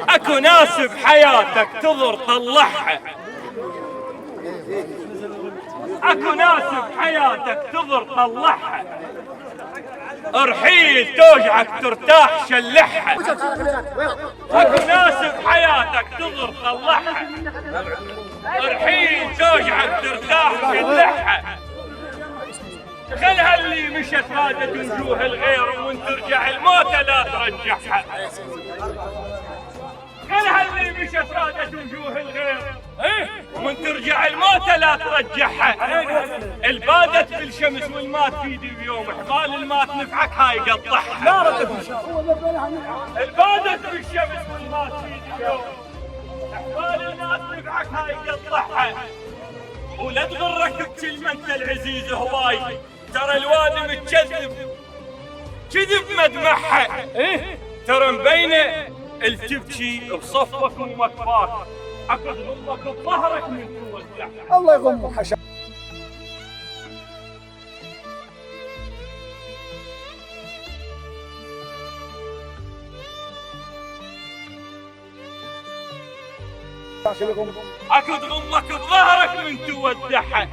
اكو ناس بحياتك تضر طلعها، اكو ناس بحياتك تضر طلعها، رحيل توجعك ترتاح شلحها. اكو ناس بحياتك تضر طلعها، رحيل توجعك ترتاح شلحها. خلها اللي مشت فادت وجوه الغير ومن ترجع الموت لا ترجعها. خلها اللي مشت فادت وجوه الغير ومن ترجع الموت لا ترجعها. البادت بالشمس والمات في يدي بيوم، حبال المات نفعك هاي قطعها. البادت بالشمس والمات في يدي بيوم، حبال المات نفعك هاي قطعها. ولا تغرك بكلمة انت العزيز هواي، ترى الوادي متكذب كذب مدمعها. ترى مبينه التبكي بصفك ومكفاك، اكد غمك بظهرك من توزع. الله يغمك حشا. اكد غمك بظهرك من تودعها.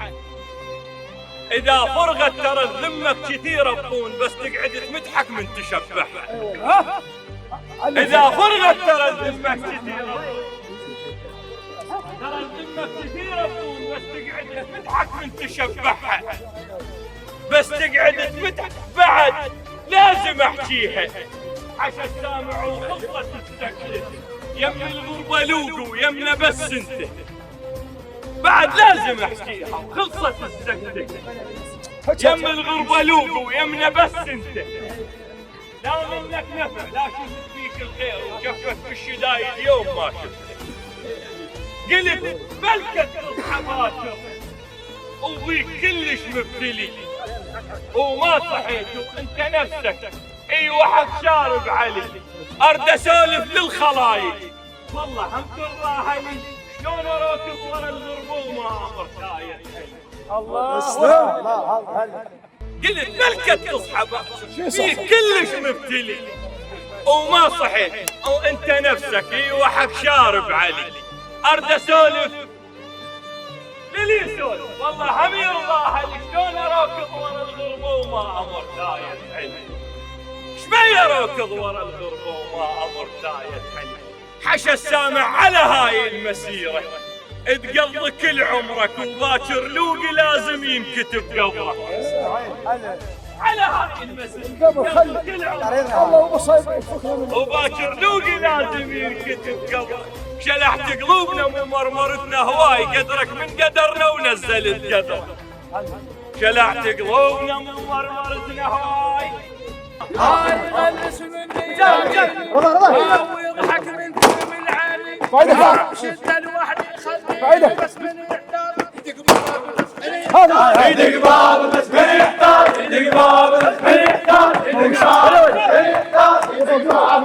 اذا فرغت ترى الذمك كثيره بطون، بس تقعد تمدحك من تشبعها. اذا فرغت ترى الذمك كثيره، ترى الذمك كثيره بطون، بس تقعد تمدحك من تشبعها. بس تقعد تمدح بعد لازم احكيها. عشا السامع وخلصت السكته، يم الغربه لوقو يمنا بس انت. بعد لازم احكيها وخلصت السكته، يم الغربه لوقو يمنا بس انت. لا منك نفع لا شفت فيك الخير، وجفك بالشدايد اليوم ما شفته. قلت بلكت تصحى باكر وبيك كلش مبتلي، وما صحيت وانت نفسك اي واحد شارب علي. ارد اسولف للخلايق والله هم تراهني، شلون اراكب ورا الغربه وما امر شايل. الله قلت بلكت تصحى باكر فيك كلش مبتلي، وما صحيت وانت نفسك اي واحد شارب علي. ارد اسولف للي يسولف والله هم يرضاها، شلون اراكض ورا الغربه وما امر دايت حلي. شبي اراكض ورا الغربه وما امر دايت حلي. حشا السامع على هاي المسيره، تقضي كل عمرك وباكر لوقي لازم ينكتب قبرك. على هاي المسيره كل عمرك وباكر لوقي لازم ينكتب قبرك. شلحت قلوبنا ومرمرتنا هواي، قدرك من قدرنا ونزلت قدرك. شلحت قلوبنا ومرمرتنا هواي، هاي غلس مني ويضحك من كلم العالي. شد الوحدي خليني بس من يحتار. ايدك باب بس من يحتار، ايدك باب بس من يحتار، ايدك باب بس من يحتار، ايدك باب